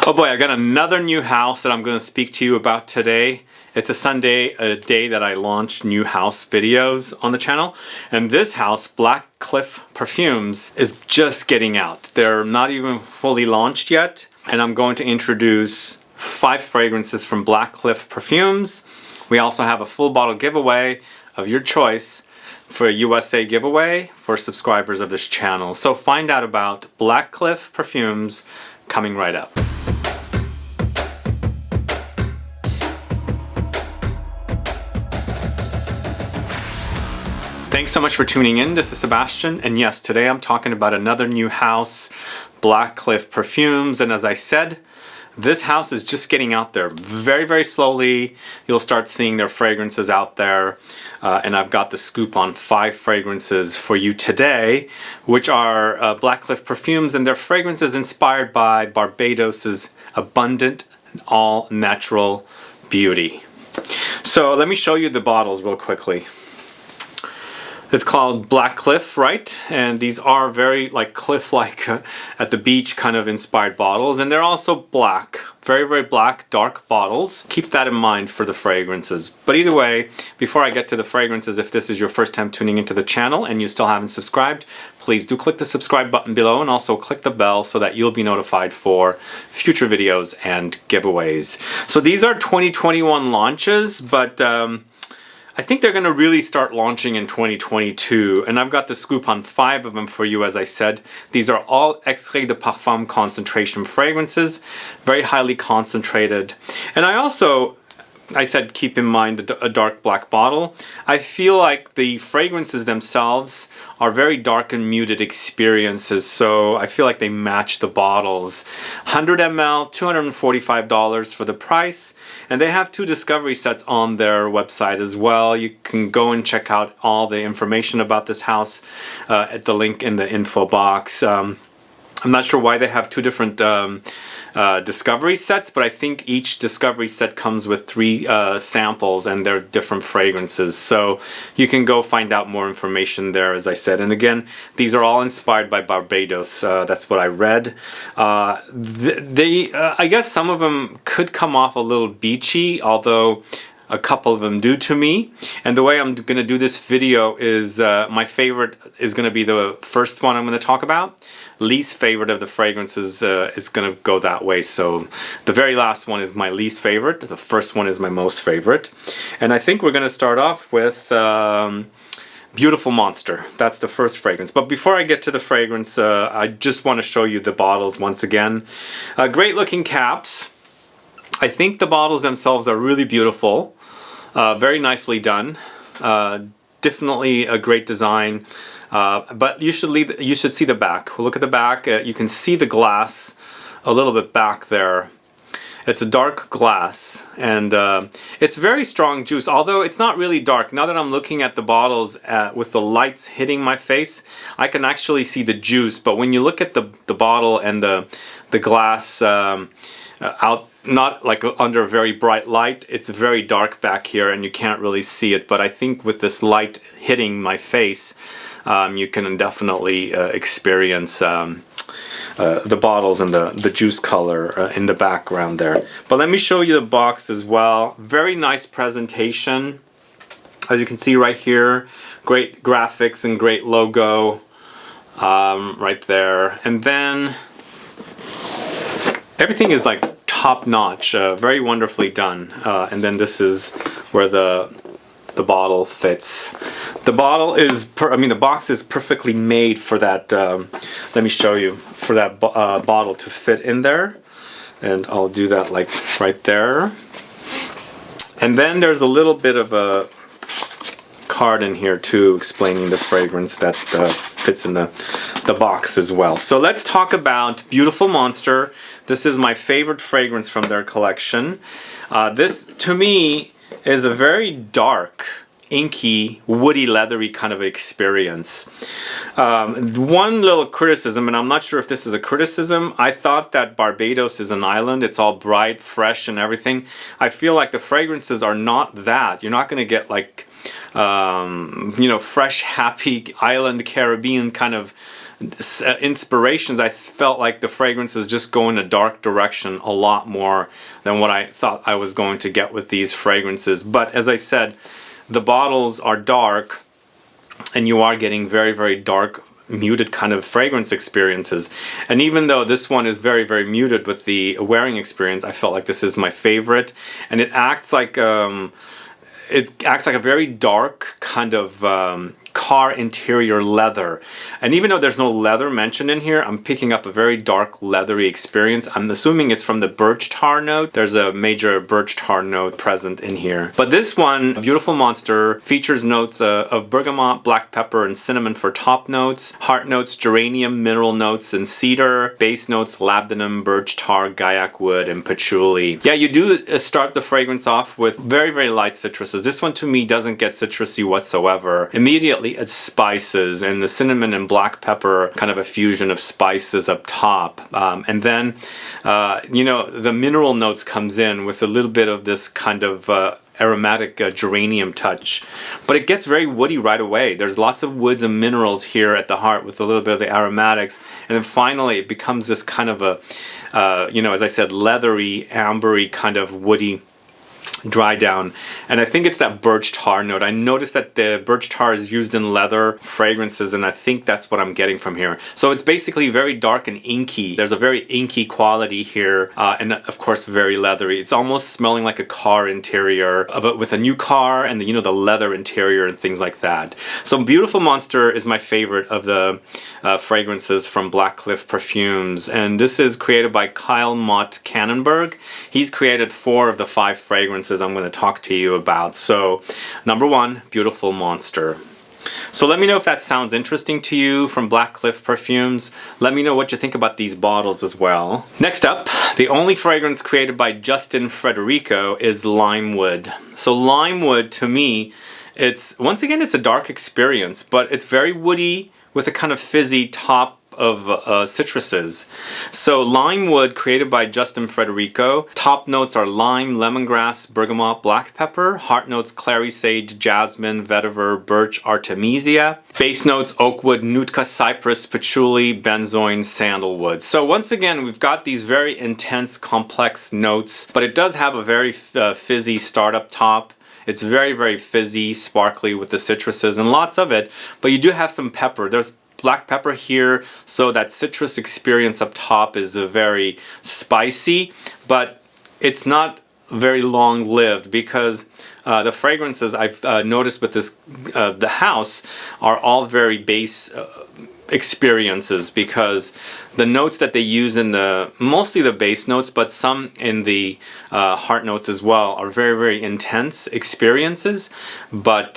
Oh boy, I got another new house that I'm going to speak to you about today. It's a Sunday, a day that I launch new house videos on the channel. And this house, Blackcliff Parfums, is just getting out. They're not even fully launched yet. And I'm going to introduce 5 fragrances from Blackcliff Parfums. We also have a full bottle giveaway of your choice for a USA giveaway for subscribers of this channel. So find out about Blackcliff Parfums coming right up. Thanks so much for tuning in. This is Sebastian, and yes, today I'm talking about another new house, Blackcliff Parfums. And as I said, this house is just getting out there very, very slowly. You'll start seeing their fragrances out there. And I've got the scoop on 5 fragrances for you today, which are Blackcliff Parfums, and their fragrances inspired by Barbados's abundant, all-natural beauty. So let me show you the bottles real quickly. It's called Blackcliff, right? And these are very like cliff-like at the beach kind of inspired bottles, and they're also black, very, very black, dark bottles. Keep that in mind for the fragrances. But either way, before I get to the fragrances, if this is your first time tuning into the channel and you still haven't subscribed, please do click the subscribe button below and also click the bell so that you'll be notified for future videos and giveaways. So these are 2021 launches, but I think they're going to really start launching in 2022, and I've got the scoop on 5 of them for you. As I said, these are all Extrait de Parfum concentration fragrances, very highly concentrated. And I said keep in mind a dark black bottle. I feel like the fragrances themselves are very dark and muted experiences, so I feel like they match the bottles. 100 ml, $245 for the price, and they have 2 discovery sets on their website as well. You can go and check out all the information about this house at the link in the info box. I'm not sure why they have 2 different discovery sets, but I think each discovery set comes with 3 samples, and they're different fragrances. So you can go find out more information there, as I said. And again, these are all inspired by Barbados. That's what I read. I guess some of them could come off a little beachy, although a couple of them do to me. And the way I'm going to do this video is my favorite is going to be the first one I'm going to talk about. Least favorite of the fragrances is going to go that way. So the very last one is my least favorite. The first one is my most favorite. And I think we're going to start off with Beautiful Monster. That's the first fragrance. But before I get to the fragrance, I just want to show you the bottles once again. Great looking caps. I think the bottles themselves are really beautiful, very nicely done, definitely a great design, but you should see the back. Look at the back. You can see the glass a little bit back there. It's a dark glass, and it's very strong juice, although it's not really dark. Now that I'm looking at the bottles with the lights hitting my face, I can actually see the juice, but when you look at the bottle and the glass out, not like under a very bright light, it's very dark back here and you can't really see it. But I think with this light hitting my face, you can definitely experience the bottles and the juice color in the background there. But let me show you the box as well. Very nice presentation, as you can see right here. Great graphics and great logo right there. And then everything is like top-notch, very wonderfully done. And then this is where the bottle fits. The bottle is, the box is perfectly made for that. Let me show you, for that bottle to fit in there. And I'll do that like right there. And then there's a little bit of a card in here too, explaining the fragrance that fits in the box as well. So let's talk about Beautiful Monster. This is my favorite fragrance from their collection. This, to me, is a very dark, inky, woody, leathery kind of experience. One little criticism, and I'm not sure if this is a criticism, I thought that Barbados is an island. It's all bright, fresh, and everything. I feel like the fragrances are not that. You're not going to get like, you know, fresh, happy, island, Caribbean kind of inspirations, I felt like the fragrances just go in a dark direction a lot more than what I thought I was going to get with these fragrances. But as I said, the bottles are dark, and you are getting very, very dark, muted kind of fragrance experiences. And even though this one is very, very muted with the wearing experience, I felt like this is my favorite. And it acts like a very dark kind of car interior leather. And even though there's no leather mentioned in here, I'm picking up a very dark leathery experience. I'm assuming it's from the birch tar note. There's a major birch tar note present in here. But this one, Beautiful Monster, features notes of bergamot, black pepper, and cinnamon for top notes, heart notes, geranium, mineral notes, and cedar, base notes, labdanum, birch tar, guaiac wood, and patchouli. Yeah, you do start the fragrance off with very, very light citruses. This one to me doesn't get citrusy whatsoever. Immediately it's spices, and the cinnamon and black pepper, kind of a fusion of spices up top. And then, you know, the mineral notes comes in with a little bit of this kind of aromatic geranium touch, but it gets very woody right away. There's lots of woods and minerals here at the heart with a little bit of the aromatics, and then finally it becomes this kind of a, you know, as I said, leathery, ambery kind of woody dry down. And I think it's that birch tar note. I noticed that the birch tar is used in leather fragrances, and I think that's what I'm getting from here. So it's basically very dark and inky. There's a very inky quality here, and of course very leathery. It's almost smelling like a car interior, but with a new car and the, you know, the leather interior and things like that. So Beautiful Monster is my favorite of the fragrances from Blackcliff Parfums, and this is created by Kyle Mott-Kannenberg. He's created 4 of the 5 fragrances I'm going to talk to you about. So number 1, Beautiful Monster. So let me know if that sounds interesting to you from Blackcliff Parfums. Let me know what you think about these bottles as well. Next up, the only fragrance created by Justin Frederico is Limewood. So Limewood, to me, once again, it's a dark experience, but it's very woody with a kind of fizzy top of citruses. So Limewood, created by Justin Frederico. Top notes are lime, lemongrass, bergamot, black pepper. Heart notes, clary, sage, jasmine, vetiver, birch, artemisia. Base notes, oakwood, nootka, cypress, patchouli, benzoin, sandalwood. So once again, we've got these very intense, complex notes, but it does have a very fizzy start up top. It's very, very fizzy, sparkly with the citruses and lots of it, but you do have some pepper. There's black pepper here, so that citrus experience up top is very spicy, but it's not very long-lived because the fragrances I've noticed with this the house are all very base experiences, because the notes that they use in mostly the base notes, but some in the heart notes as well, are very, very intense experiences. But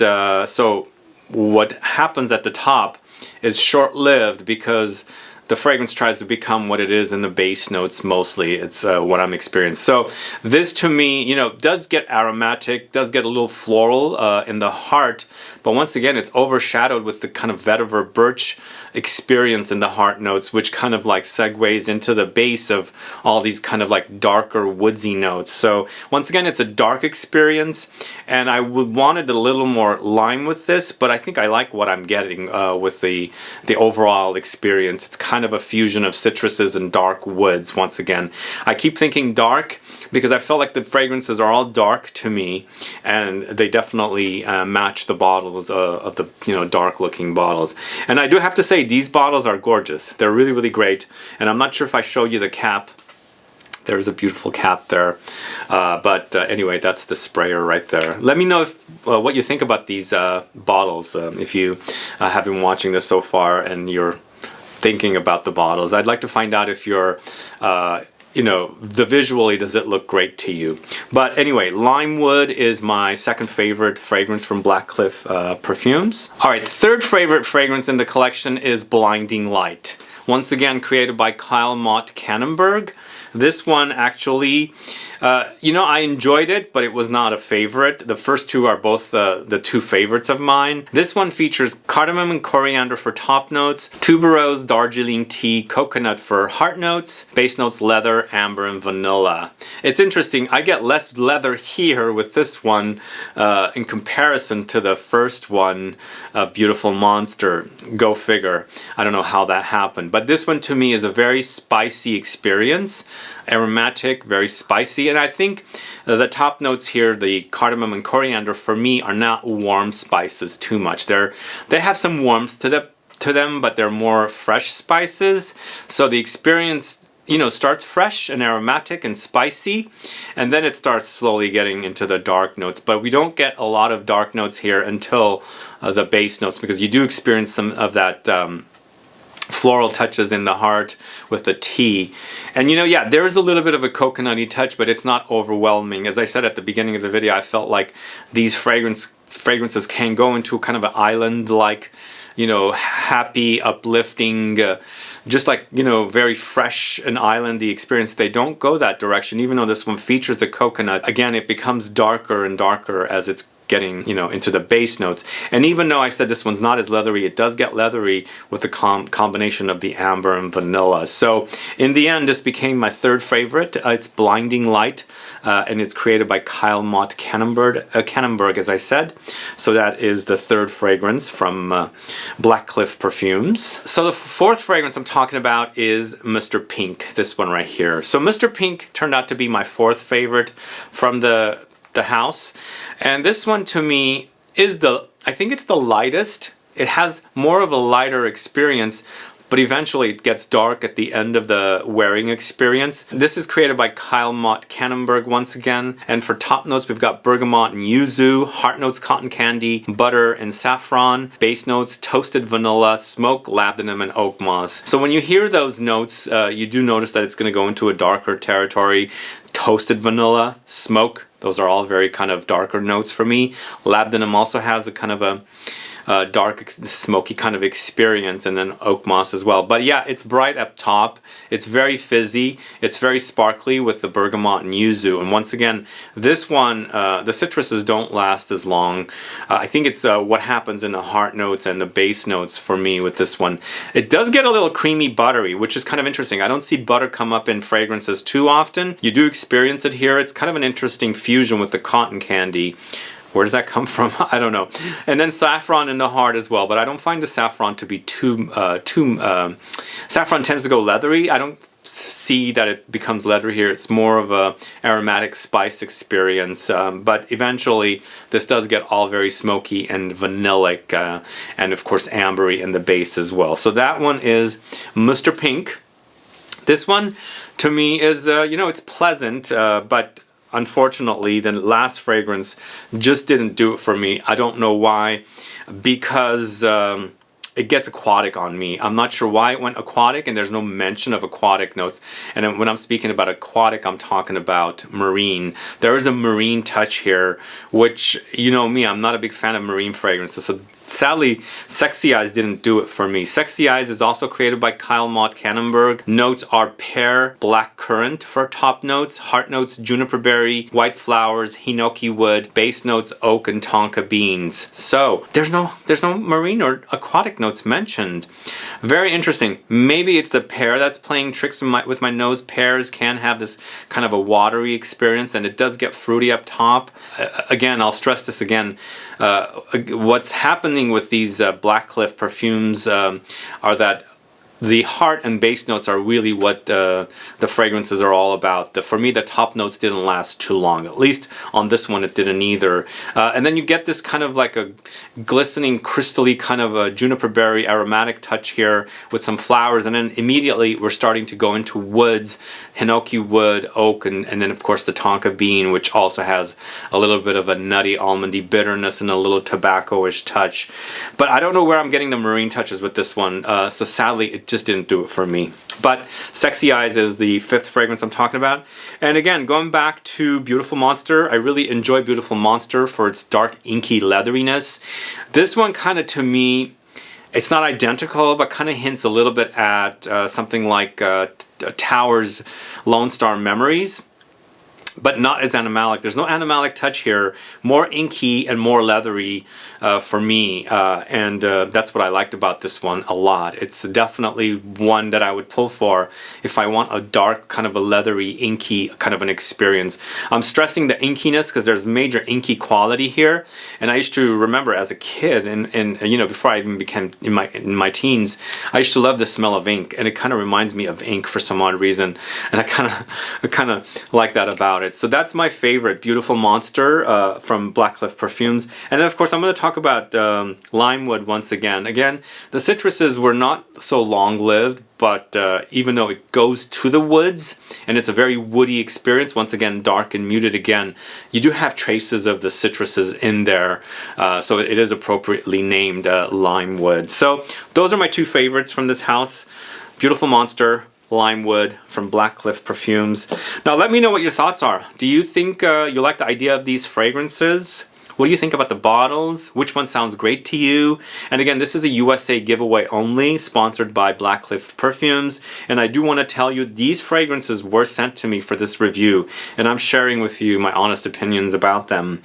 so what happens at the top is short-lived because the fragrance tries to become what it is in the base notes mostly. It's what I'm experiencing. So this, to me, you know, does get aromatic, does get a little floral in the heart, but once again, it's overshadowed with the kind of vetiver birch experience in the heart notes, which kind of like segues into the base of all these kind of like darker woodsy notes. So once again, it's a dark experience, and I would wanted a little more lime with this, but I think I like what I'm getting with the overall experience. It's kind of a fusion of citruses and dark woods. Once again, I keep thinking dark because I felt like the fragrances are all dark to me, and they definitely match the bottles of the, you know, dark looking bottles. And I do have to say, these bottles are gorgeous. They're really, really great. And I'm not sure if I showed you the cap. There's a beautiful cap there. But anyway, that's the sprayer right there. Let me know if, what you think about these bottles. If you have been watching this so far and you're thinking about the bottles. I'd like to find out if you're you know, visually, does it look great to you? But anyway, Limewood is my second favorite fragrance from Blackcliff Parfums. All right, third favorite fragrance in the collection is Blinding Light. Once again, created by Kyle Mott-Kannenberg. This one actually You know, I enjoyed it, but it was not a favorite. The first two are both the two favorites of mine. This one features cardamom and coriander for top notes, tuberose, Darjeeling tea, coconut for heart notes, base notes leather, amber, and vanilla. It's interesting, I get less leather here with this one in comparison to the first one of Beautiful Monster. Go figure. I don't know how that happened. But this one to me is a very spicy experience. Aromatic, very spicy, and I think the top notes here, the cardamom and coriander, for me are not warm spices too much. They have some warmth to them, but they're more fresh spices. So the experience, you know, starts fresh and aromatic and spicy, and then it starts slowly getting into the dark notes. But we don't get a lot of dark notes here until the base notes, because you do experience some of that floral touches in the heart with the tea. And you know, yeah, there is a little bit of a coconutty touch, but it's not overwhelming. As I said at the beginning of the video, I felt like these fragrances can go into kind of an island-like, you know, happy, uplifting, just like, you know, very fresh and islandy experience. They don't go that direction, even though this one features the coconut. Again, it becomes darker and darker as it's getting, you know, into the base notes. And even though I said this one's not as leathery, it does get leathery with the combination of the amber and vanilla. So in the end, this became my third favorite. It's Blinding Light, and it's created by Kyle Mott-Kannenberg, as I said. So that is the third fragrance from Blackcliff Parfums. So the fourth fragrance I'm talking about is Mr. Pink, this one right here. So Mr. Pink turned out to be my fourth favorite from the house, and this one to me is I think it's the lightest. It has more of a lighter experience, but eventually it gets dark at the end of the wearing experience. This is created by Kyle Mott-Kannenberg once again, and for top notes we've got bergamot and yuzu, heart notes cotton candy, butter and saffron, base notes toasted vanilla, smoke, labdanum, and oak moss. So when you hear those notes, you do notice that it's going to go into a darker territory. Toasted vanilla, smoke, those are all very kind of darker notes for me. Labdanum also has a kind of a dark, smoky kind of experience, and then oak moss as well. But yeah, it's bright up top. It's very fizzy. It's very sparkly with the bergamot and yuzu. And once again, this one, the citruses don't last as long. I think it's what happens in the heart notes and the base notes for me with this one. It does get a little creamy buttery, which is kind of interesting. I don't see butter come up in fragrances too often. You do experience it here. It's kind of an interesting fusion with the cotton candy. Where does that come from? I don't know. And then saffron in the heart as well, but I don't find the saffron to be saffron tends to go leathery. I don't see that it becomes leathery here. It's more of a aromatic spice experience, but eventually this does get all very smoky and vanillic, and of course ambery in the base as well. So that one is Mr. Pink. This one to me is, you know, it's pleasant, but unfortunately the last fragrance just didn't do it for me. I don't know why, because it gets aquatic on me. I'm not sure why it went aquatic, and there's no mention of aquatic notes. And when I'm speaking about aquatic, I'm talking about marine. There is a marine touch here, which, you know me, I'm not a big fan of marine fragrances. So sadly, Sexy Eyes didn't do it for me. Sexy Eyes is also created by Kyle Mott-Kannenberg. Notes are pear, black currant for top notes, heart notes, juniper berry, white flowers, hinoki wood, base notes, oak and tonka beans. So there's no marine or aquatic notes mentioned. Very interesting. Maybe it's the pear that's playing tricks with my nose. Pears can have this kind of a watery experience, and it does get fruity up top. Again, I'll stress this again. What's happening with these Blackcliff Parfums are that the heart and base notes are really what the fragrances are all about. For me, the top notes didn't last too long. At least on this one, it didn't either. And then you get this kind of like a glistening, crystally kind of a juniper berry aromatic touch here with some flowers. And then immediately we're starting to go into woods, hinoki wood, oak, and then of course the tonka bean, which also has a little bit of a nutty, almondy bitterness and a little tobacco-ish touch. But I don't know where I'm getting the marine touches with this one. So sadly, it just didn't do it for me. But Sexy Eyes is the fifth fragrance I'm talking about. And again, going back to Beautiful Monster, I really enjoy Beautiful Monster for its dark, inky leatheriness. This one kind of, to me, it's not identical, but kind of hints a little bit at something like Tower's Lone Star Memories. but not as animalic. There's no animalic touch here. More inky and more leathery for me, and that's what I liked about this one a lot. It's definitely one that I would pull for if I want a dark, kind of a leathery, inky kind of an experience. I'm stressing the inkiness because there's major inky quality here, and I used to remember as a kid, and you know, before I even became in my teens, I used to love the smell of ink, and it kind of reminds me of ink for some odd reason, and I kind of like that about it. So that's my favorite, Beautiful Monster from Blackcliff Perfumes. And then of course I'm going to talk about Limewood once again. Again, the citruses were not so long-lived, but even though it goes to the woods and it's a very woody experience, once again dark and muted again, you do have traces of the citruses in there, so it is appropriately named Limewood. So those are my two favorites from this house, Beautiful Monster, Limewood from Blackcliff Perfumes. Now let me know what your thoughts are. Do you think you like the idea of these fragrances? What do you think about the bottles? Which one sounds great to you? And again, this is a USA giveaway only, sponsored by Blackcliff Perfumes. And I do want to tell you, these fragrances were sent to me for this review, and I'm sharing with you my honest opinions about them.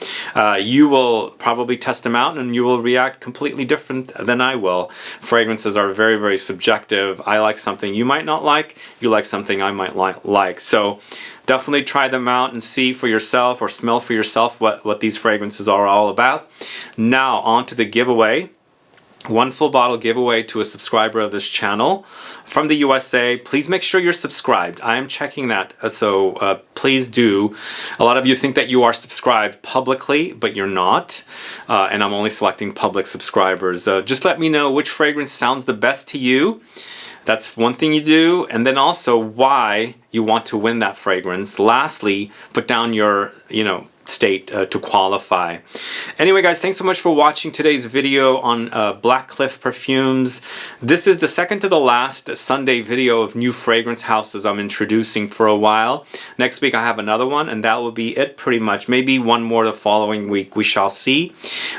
You will probably test them out and you will react completely different than I will. Fragrances are very, very subjective. I like something you might not like. You like something I might like. So definitely try them out and see for yourself, or smell for yourself, what these fragrances are all about. Now on to the giveaway. One full bottle giveaway to a subscriber of this channel from the USA. Please make sure you're subscribed. I am checking that, so please do. A lot of you think that you are subscribed publicly, but you're not, and I'm only selecting public subscribers. Just let me know which fragrance sounds the best to you. That's one thing you do, and then also why you want to win that fragrance. Lastly, put down your, state to qualify. Anyway guys, thanks so much for watching today's video on Blackcliff Perfumes. This is the second to the last Sunday video of new fragrance houses I'm introducing for a while. Next week I have another one, and that will be it pretty much. Maybe one more the following week, we shall see.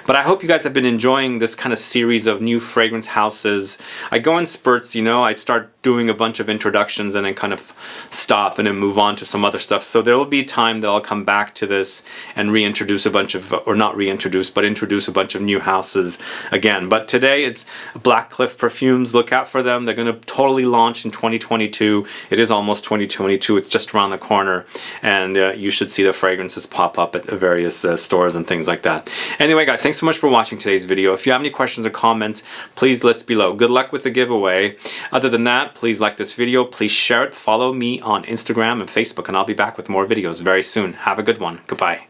But I hope you guys have been enjoying this kind of series of new fragrance houses. I go in spurts, I start doing a bunch of introductions and then kind of stop and then move on to some other stuff. So there will be time that I'll come back to this and reintroduce a bunch of, or not reintroduce, but introduce a bunch of new houses again. But today it's Blackcliff Perfumes. Look out for them. They're going to totally launch in 2022. It is almost 2022. It's just around the corner, and you should see the fragrances pop up at various stores and things like that. Anyway guys, thanks so much for watching today's video. If you have any questions or comments, please list below. Good luck with the giveaway. Other than that, please like this video, please share it, follow me on Instagram and Facebook, and I'll be back with more videos very soon. Have a good one. Goodbye.